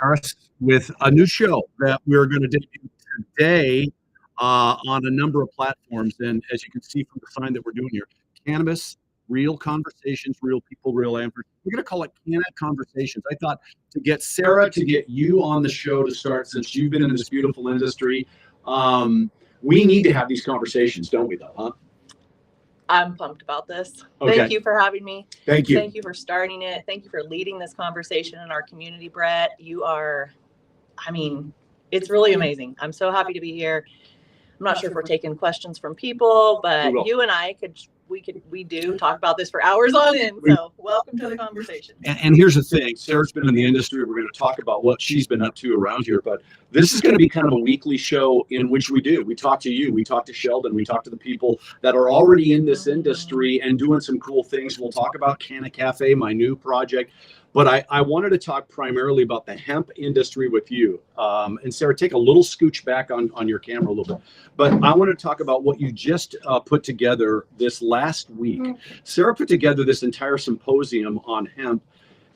Harris with a new show that we're going to debut today on a number of platforms. And as you can see from the sign that we're doing here, cannabis, real conversations, real people, real answers. We're going to call it Canna Conversations. I thought to get Sarah, to get you on the show to start, since you've been in this beautiful industry, we need to have these conversations, don't we, though, huh? I'm pumped about this. Okay. Thank you for having me. Thank you. Thank you for starting it. Thank you for leading this conversation in our community, Brett. You are, it's really amazing. I'm so happy to be here. I'm not sure if we're taking questions from people, but you and I we do talk about this for hours on end. So welcome to the conversation. And here's the thing, Sarah's been in the industry. We're going to talk about what she's been up to around here, but this is going to be kind of a weekly show in which we talk to you, we talk to Sheldon, we talk to the people that are already in this industry and doing some cool things. We'll talk about Canna Cafe, my new project. But I wanted to talk primarily about the hemp industry with you. And Sarah, take a little scooch back on your camera a little bit. But I want to talk about what you just put together this last week. Sarah put together this entire symposium on hemp.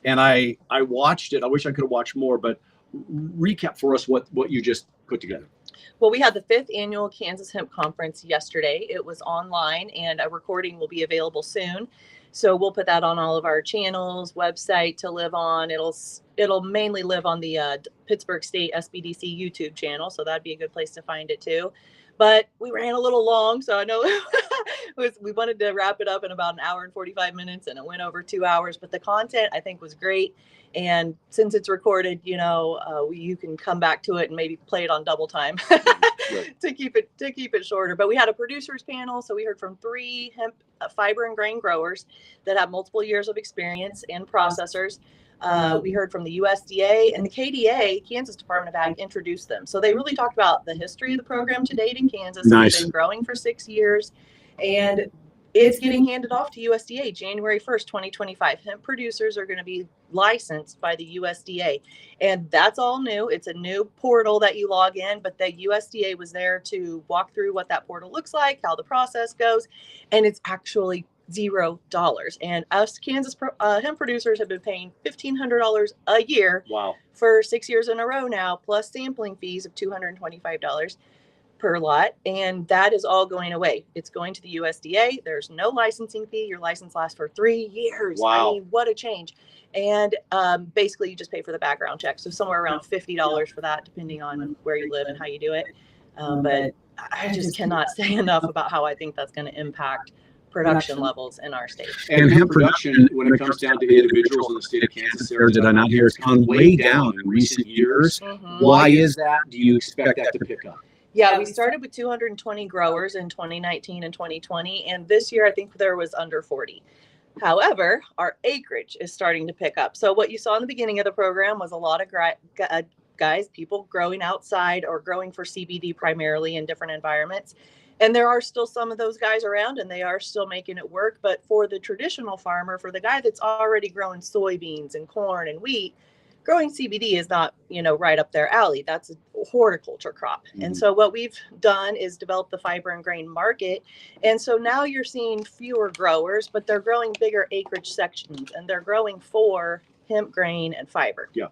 And I watched it. I wish I could have watched more, but recap for us what you just put together. Well, we had the 5th annual Kansas Hemp Conference yesterday. It was online and a recording will be available soon. So we'll put that on all of our channels, website to live on. It'll mainly live on the Pittsburgh State SBDC YouTube channel. So that'd be a good place to find it too. But we ran a little long. So I know we wanted to wrap it up in about an hour and 45 minutes and it went over 2 hours. But the content I think was great. And since it's recorded, you can come back to it and maybe play it on double time to keep it shorter. But we had a producers panel. So we heard from 3 hemp fiber and grain growers that have multiple years of experience and processors. We heard from the USDA and the KDA, Kansas Department of Ag, introduced them. So they really talked about the history of the program to date in Kansas. Nice. It's been growing for 6 years. And it's getting handed off to USDA January 1st, 2025. Hemp producers are going to be licensed by the USDA. And that's all new. It's a new portal that you log in, but the USDA was there to walk through what that portal looks like, how the process goes, and it's actually $0. And us Kansas hemp producers have been paying $1,500 a year for 6 years in a row now, plus sampling fees of $225 per lot, and that is all going away. It's going to the USDA. There's no licensing fee. Your license lasts for 3 years. Wow. I mean, what a change. And basically you just pay for the background check. So somewhere around $50 for that, depending on where you live and how you do it. But I just cannot say enough about how I think that's going to impact production levels in our state. And hemp production, when it comes down to individuals in the state of Kansas, Sarah, did I not hear, it's gone way down in recent years. Why is that? Do you expect that to pick up? Yeah, we started with 220 growers in 2019 and 2020, and this year I think there was under 40. However, our acreage is starting to pick up. So what you saw in the beginning of the program was a lot of people growing outside or growing for CBD primarily in different environments. And there are still some of those guys around and they are still making it work. But for the traditional farmer, for the guy that's already growing soybeans and corn and wheat, growing CBD is not, right up their alley. That's a horticulture crop. And so what we've done is develop the fiber and grain market. And so now you're seeing fewer growers, but they're growing bigger acreage sections and they're growing for hemp, grain, and fiber. Yeah.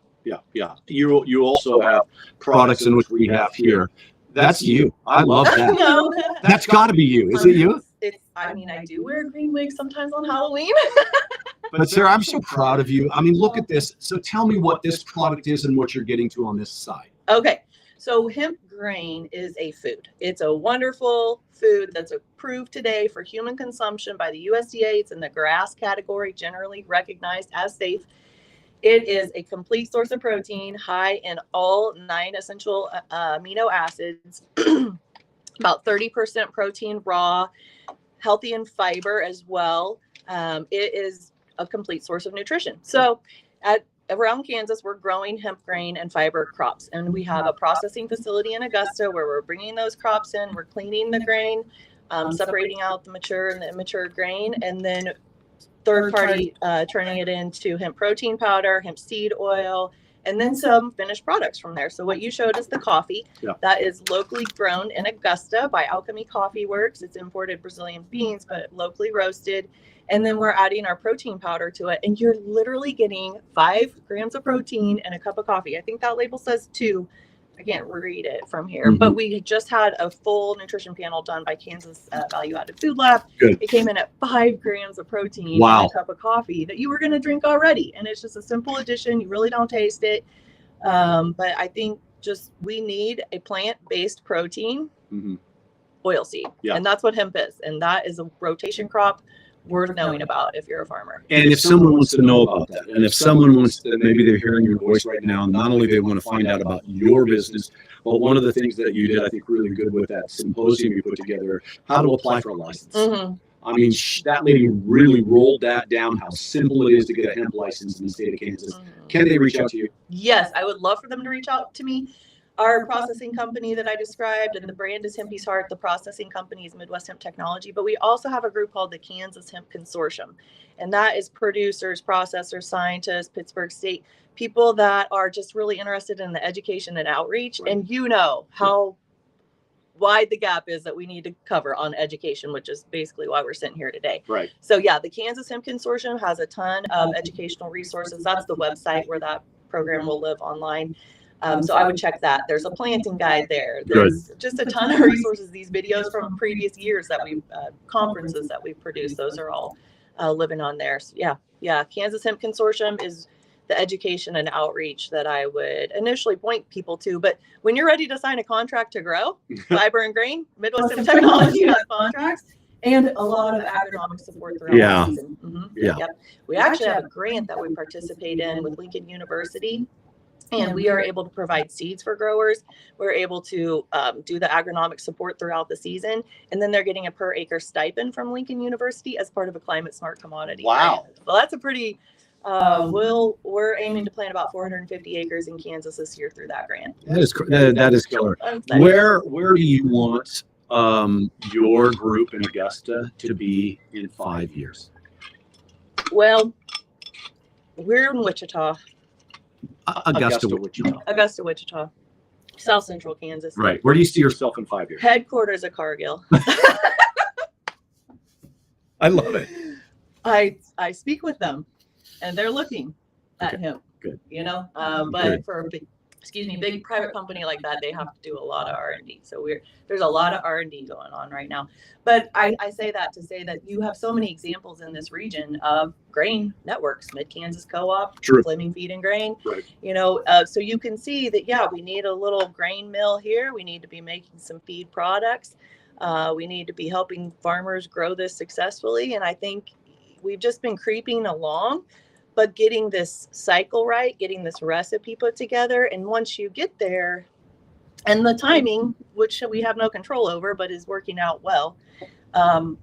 You also have products in which we have here. That's you. I love that. No. That's got to be you. Is it you? I do wear a green wig sometimes on Halloween. But Sarah, I'm so proud of you. I mean, look at this. So tell me what this product is and what you're getting to on this side. Okay. So hemp grain is a food. It's a wonderful food that's approved today for human consumption by the USDA. It's in the grass category, generally recognized as safe. It is a complete source of protein, high in all 9 essential amino acids, about 30% protein raw, healthy in fiber as well. It is a complete source of nutrition. So around Kansas, we're growing hemp grain and fiber crops. And we have a processing facility in Augusta where we're bringing those crops in. We're cleaning the grain, separating out the mature and the immature grain, and then third party turning it into hemp protein powder, hemp seed oil, and then some finished products from there. So what you showed is the coffee. Yeah. That is locally grown in Augusta by Alchemy Coffee Works. It's imported Brazilian beans, but locally roasted. And then we're adding our protein powder to it. And you're literally getting 5 grams of protein and a cup of coffee. I think that label says 2. I can't read it from here, but we just had a full nutrition panel done by Kansas Value Added Food Lab. Good. It came in at 5 grams of protein Wow. and a cup of coffee that you were going to drink already. And it's just a simple addition. You really don't taste it. But I think just we need a plant-based protein oilseed. Yeah. And that's what hemp is. And that is a rotation crop worth knowing about if you're a farmer. And if someone wants to know about that, and if someone wants to, maybe they're hearing your voice right now, not only they want to find out about your business, but one of the things that you did, I think, really good with that symposium you put together, how to apply for a license. I mean, that lady really rolled that down, how simple it is to get a hemp license in the state of Kansas. Can they reach out to you? Yes, I would love for them to reach out to me. Our processing company that I described, and the brand is Hempy's Heart. The processing company is Midwest Hemp Technology. But we also have a group called the Kansas Hemp Consortium. And that is producers, processors, scientists, Pittsburgh State, people that are just really interested in the education and outreach. Right. And you know how wide the gap is that we need to cover on education, which is basically why we're sitting here today. Right. So yeah, the Kansas Hemp Consortium has a ton of educational resources. That's the website where that program will live online. So I would check that. There's a planting guide there. There's just a ton of resources. These videos from previous years that we've, conferences that we've produced, those are all living on there. So yeah. Kansas Hemp Consortium is the education and outreach that I would initially point people to. But when you're ready to sign a contract to grow, fiber and grain, Midwest Hemp Technology has contracts. And a lot of agronomic support throughout the season. Yep. We actually have a grant that we participate in with Lincoln University. And we are able to provide seeds for growers. We're able to do the agronomic support throughout the season. And then they're getting a per acre stipend from Lincoln University as part of a climate smart commodity. Wow. Grant. Well, that's a pretty, we're aiming to plant about 450 acres in Kansas this year through that grant. That is killer. Where do you want your group in Augusta to be in 5 years? Well, we're in Wichita. Augusta, Wichita. Augusta, Wichita. South Central Kansas. Right. Where do you see yourself in 5 years? Headquarters of Cargill. I love it. I speak with them, and they're looking at him. Good. You know, but for a big private company like that, they have to do a lot of R&D. So there's a lot of R&D going on right now. But I say that to say that you have so many examples in this region of grain networks, Mid-Kansas Co-op, Fleming Feed and Grain. Right. You know, so you can see that, yeah, we need a little grain mill here. We need to be making some feed products. We need to be helping farmers grow this successfully. And I think we've just been creeping along. But getting this cycle right, getting this recipe put together, and once you get there, and the timing, which we have no control over, but is working out well,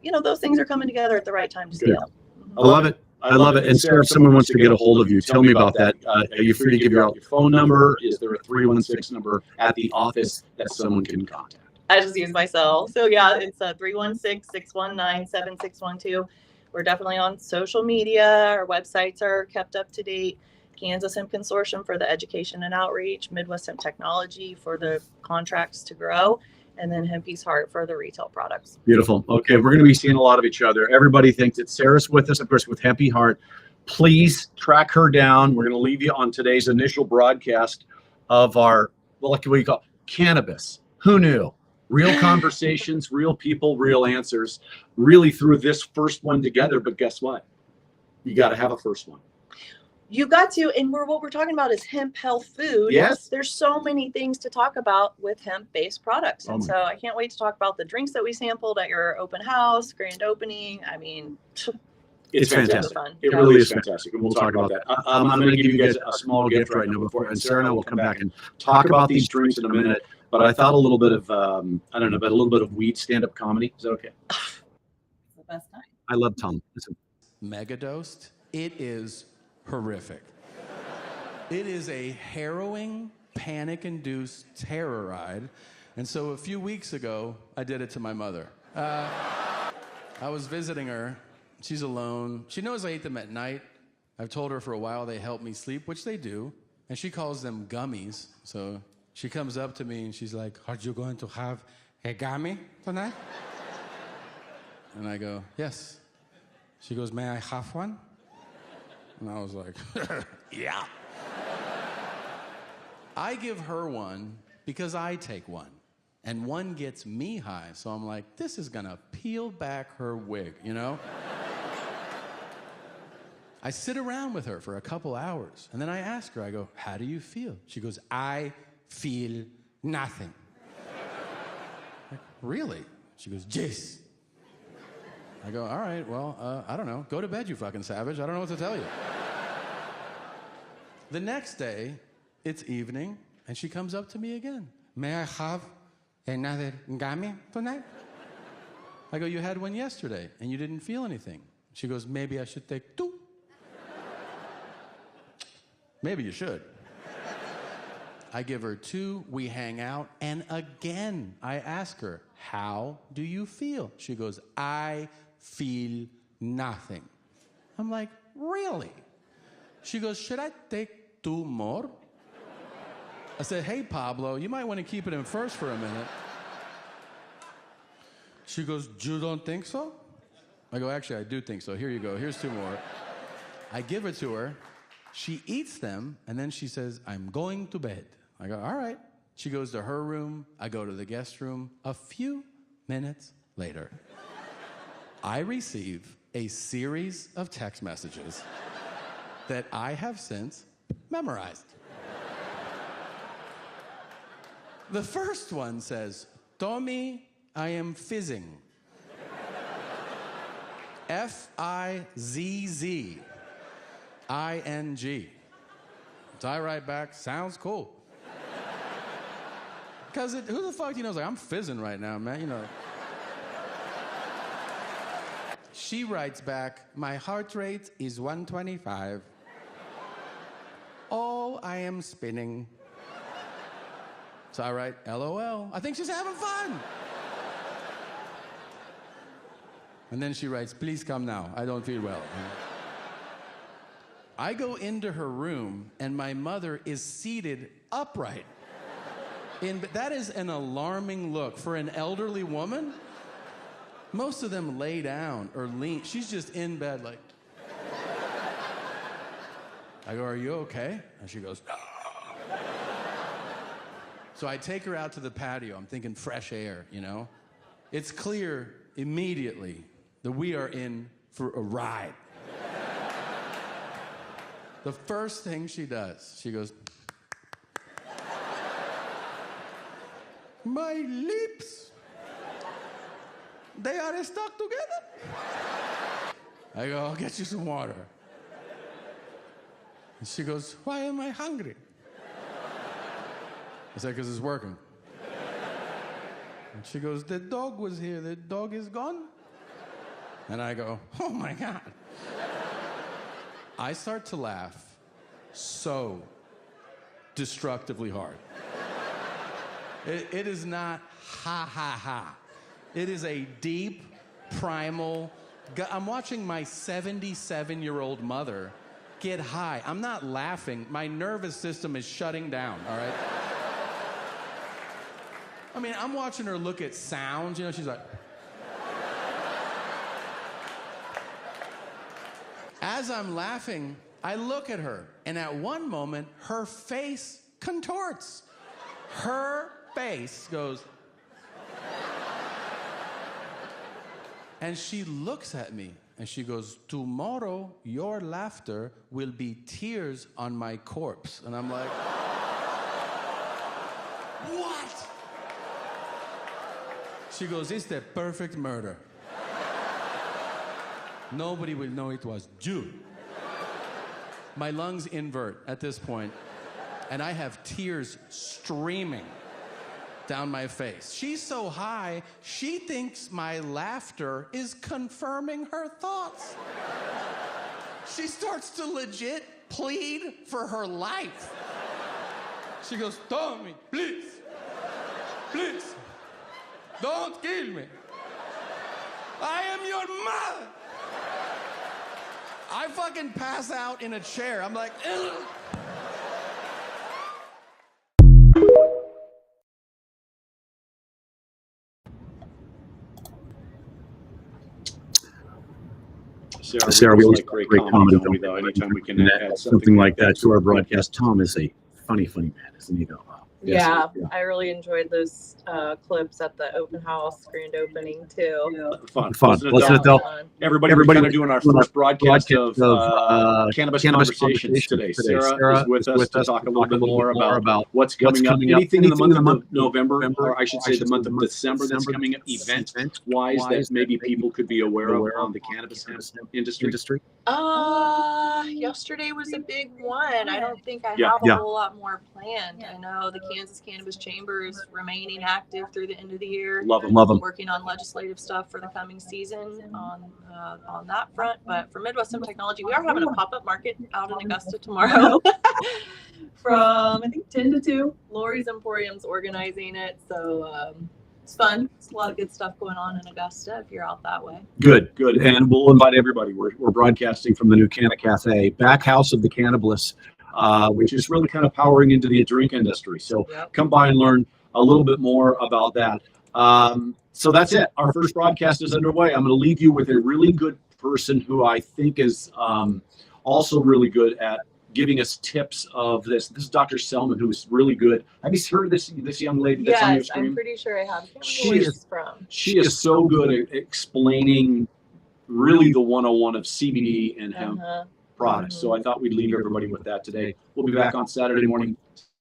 you know, those things are coming together at the right time to scale. I love it. I love it. And Sarah, if someone wants to get a hold of you, tell me about that. Are you free to give out your phone number? Is there a 316 number at the office that someone can contact? I just use my cell. So yeah, it's 316-619-7612. We're definitely on social media. Our websites are kept up to date. Kansas Hemp Consortium for the education and outreach, Midwest Hemp Technology for the contracts to grow, and then Hempy's Heart for the retail products. Beautiful. Okay, we're going to be seeing a lot of each other. Everybody thinks that Sarah's with us, of course, with Hempy Heart. Please track her down. We're going to leave you on today's initial broadcast of our, well, what do you call it? Cannabis. Who knew? Real conversations, real people, real answers, really threw this first one together. But guess what? You got to have a first one. You got to, and what we're talking about is hemp health food. Yes. There's so many things to talk about with hemp-based products. And so I can't wait to talk about the drinks that we sampled at your open house, grand opening. I mean, it's fantastic. It really is fantastic. And we'll talk about that. I'm going to give you guys a small gift right now before, and Sarah and I will come back and talk about these drinks in a minute. But I thought a little bit of, a little bit of weed stand-up comedy. Is that okay? It's the best time. I love Tom. Listen. Megadosed. It is horrific. It is a harrowing, panic-induced terror ride. And so a few weeks ago, I did it to my mother. I was visiting her. She's alone. She knows I eat them at night. I've told her for a while they help me sleep, which they do. And she calls them gummies. So she comes up to me and she's like, "Are you going to have a gummy tonight?" And I go, "Yes." She goes, "May I have one?" And I was like, "Yeah." I give her one because I take one. And one gets me high. So I'm like, this is going to peel back her wig, you know? I sit around with her for a couple hours. And then I ask her, I go, "How do you feel?" She goes, "I feel nothing." Like, "Really?" She goes, "Yes." I go, "All right, well, I don't know. Go to bed, you fucking savage. I don't know what to tell you." The next day, it's evening, and she comes up to me again. "May I have another gummy tonight?" I go, "You had one yesterday, and you didn't feel anything." She goes, "Maybe I should take 2. Maybe you should. I give her 2, we hang out, and again, I ask her, "How do you feel?" She goes, "I feel nothing." I'm like, "Really?" She goes, "Should I take 2 more?" I said, "Hey, Pablo, you might want to keep it in first for a minute." She goes, "You don't think so?" I go, "Actually, I do think so. Here you go. Here's 2 more." I give it to her. She eats them, and then she says, "I'm going to bed." I go, "All right." She goes to her room. I go to the guest room. A few minutes later, I receive a series of text messages that I have since memorized. The first one says, "Tommy, I am fizzing." F-I-Z-Z-I-N-G. So I write back, "Sounds cool." Because who the fuck do you know is like, "I'm fizzing right now, man," you know. She writes back, "My heart rate is 125. Oh, I am spinning." So I write, "LOL. I think she's having fun." And then she writes, "Please come now. I don't feel well." I go into her room, and my mother is seated upright. That is an alarming look for an elderly woman. Most of them lay down or lean. She's just in bed like. I go, "Are you okay?" And she goes, "No." So I take her out to the patio. I'm thinking fresh air, you know? It's clear immediately that we are in for a ride. The first thing she does, she goes, "My lips, they are stuck together." I go, "I'll get you some water." And she goes, "Why am I hungry?" I said, "Because it's working." And she goes, "The dog was here. The dog is gone?" And I go, "Oh my God." I start to laugh so destructively hard. It is not ha ha ha. It is a deep, primal. I'm watching my 77-year-old mother get high. I'm not laughing. My nervous system is shutting down, all right? I mean, I'm watching her look at sounds. You know, she's like. As I'm laughing, I look at her, and at one moment, her face contorts. Her face goes. And she looks at me, and she goes, "Tomorrow, your laughter will be tears on my corpse." And I'm like, "What?" She goes, "It's the perfect murder. Nobody will know it was you." My lungs invert at this point, and I have tears streaming down my face. She's so high, she thinks my laughter is confirming her thoughts. She starts to legit plead for her life. She goes, "Tommy, please, please, don't kill me. I am your mother." I fucking pass out in a chair. I'm like, ugh. Sarah, we always like great comedy, don't we, though? Anytime we can add something like that to our broadcast. Tom is a funny man, isn't he, though? Yes, Yeah, I really enjoyed those clips at the open house grand opening too. Fun. Listen to Phil. Everybody, we're kind of doing our first broadcast of Cannabis Conversations today. Sarah is with us to talk a little bit more about what's coming up. Anything in the month of November, or I should say the month of December, that's coming up event-wise that maybe people could be aware of on the cannabis industry? Yesterday was a big one. I don't think I Yeah. have a whole lot more planned. I know the Kansas Cannabis Chamber is remaining active through the end of the year. Love them. Working on legislative stuff for the coming season on that front. But for Midwest Hemp Technology, we are having a pop-up market out in Augusta tomorrow from I think 10 to 2. Lori's Emporium's organizing it, so it's fun. It's a lot of good stuff going on in Augusta if you're out that way. Good. And we'll invite everybody. We're broadcasting from the new Canna Cafe, back house of the Cannabis, which is really kind of powering into the drink industry. So come by and learn a little bit more about that. So that's it. Our first broadcast is underway. I'm going to leave you with a really good person who I think is also really good at giving us tips of this. This is Dr. Selman, who is really good. Have you heard of this young lady that's on your Yes, screen? I'm pretty sure I have. She is so good at explaining really the 101 of CBD and hemp products. So I thought we'd leave everybody with that today. We'll be back on Saturday morning.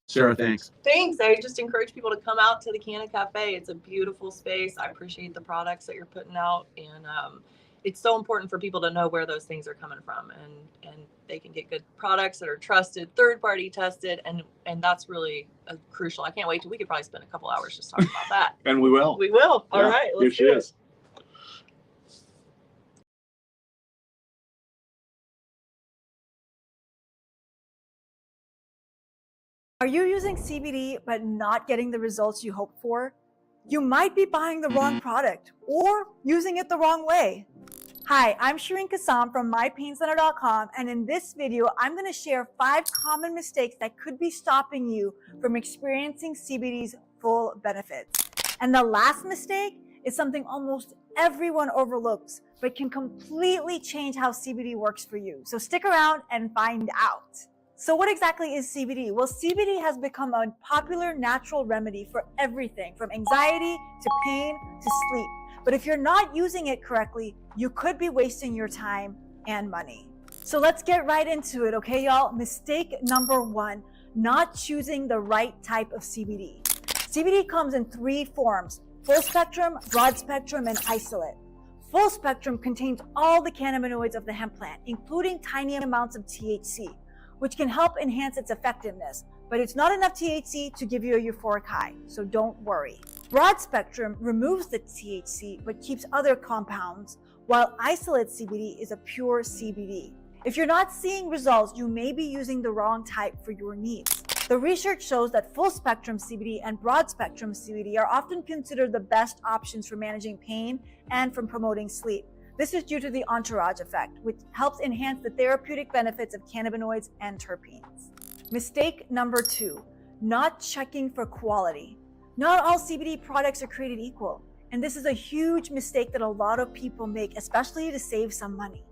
Sarah, thanks. Thanks. I just encourage people to come out to the Canna Cafe. It's a beautiful space. I appreciate the products that you're putting out, and it's so important for people to know where those things are coming from, and they can get good products that are trusted, third-party tested, and that's really crucial. I can't wait till we could probably spend a couple hours just talking about that. And we will. We will. All right. Let's do it. Are you using CBD but not getting the results you hoped for? You might be buying the wrong product or using it the wrong way. Hi, I'm Shireen Kassam from MyPainCenter.com, and in this video, I'm going to share 5 common mistakes that could be stopping you from experiencing CBD's full benefits. And the last mistake is something almost everyone overlooks, but can completely change how CBD works for you. So stick around and find out. So what exactly is CBD? Well, CBD has become a popular natural remedy for everything from anxiety to pain to sleep. But if you're not using it correctly, you could be wasting your time and money. So let's get right into it, okay, y'all? Mistake number 1, not choosing the right type of CBD. CBD comes in 3 forms: full spectrum, broad spectrum, and isolate. Full spectrum contains all the cannabinoids of the hemp plant, including tiny amounts of THC, which can help enhance its effectiveness, but it's not enough THC to give you a euphoric high, so don't worry. Broad spectrum removes the THC but keeps other compounds, while isolate CBD is a pure CBD. If you're not seeing results, you may be using the wrong type for your needs. The research shows that full spectrum CBD and broad spectrum CBD are often considered the best options for managing pain and from promoting sleep. This is due to the entourage effect, which helps enhance the therapeutic benefits of cannabinoids and terpenes. Mistake number 2, not checking for quality. Not all CBD products are created equal, and this is a huge mistake that a lot of people make, especially to save some money.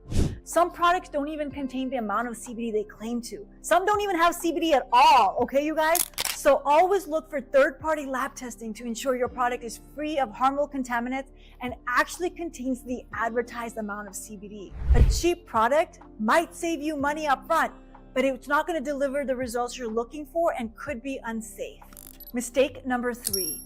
Some products don't even contain the amount of CBD they claim to. Some don't even have CBD at all, okay, you guys? So always look for third-party lab testing to ensure your product is free of harmful contaminants and actually contains the advertised amount of CBD. A cheap product might save you money up front, but it's not going to deliver the results you're looking for and could be unsafe. Mistake number 3,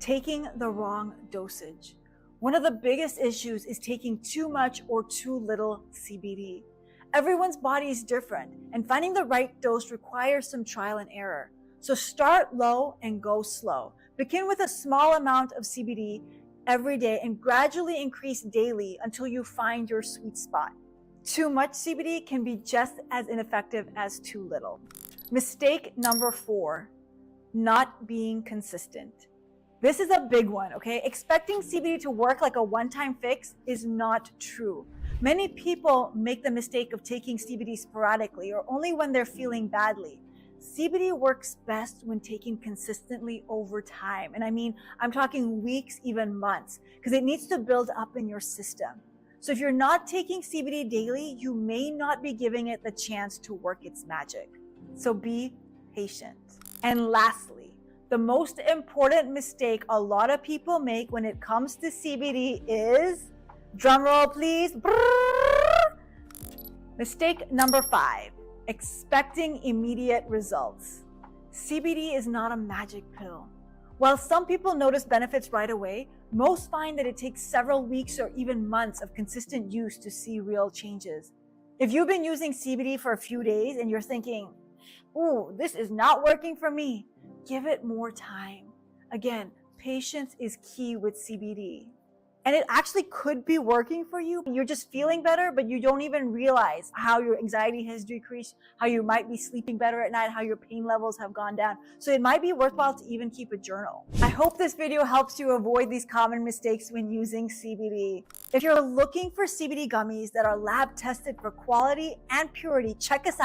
taking the wrong dosage. One of the biggest issues is taking too much or too little CBD. Everyone's body is different, and finding the right dose requires some trial and error. So start low and go slow. Begin with a small amount of CBD every day and gradually increase daily until you find your sweet spot. Too much CBD can be just as ineffective as too little. Mistake number 4, not being consistent. This is a big one, okay? Expecting CBD to work like a one-time fix is not true. Many people make the mistake of taking CBD sporadically or only when they're feeling badly. CBD works best when taken consistently over time. And I'm talking weeks, even months, because it needs to build up in your system. So if you're not taking CBD daily, you may not be giving it the chance to work its magic. So be patient. And lastly, the most important mistake a lot of people make when it comes to CBD is, drumroll please, mistake number 5, expecting immediate results. CBD is not a magic pill. While some people notice benefits right away, most find that it takes several weeks or even months of consistent use to see real changes. If you've been using CBD for a few days and you're thinking, ooh, this is not working for me, give it more time. Again, patience is key with CBD. And it actually could be working for you. You're just feeling better, but you don't even realize how your anxiety has decreased, how you might be sleeping better at night, how your pain levels have gone down. So it might be worthwhile to even keep a journal. I hope this video helps you avoid these common mistakes when using CBD. If you're looking for CBD gummies that are lab tested for quality and purity, check us out.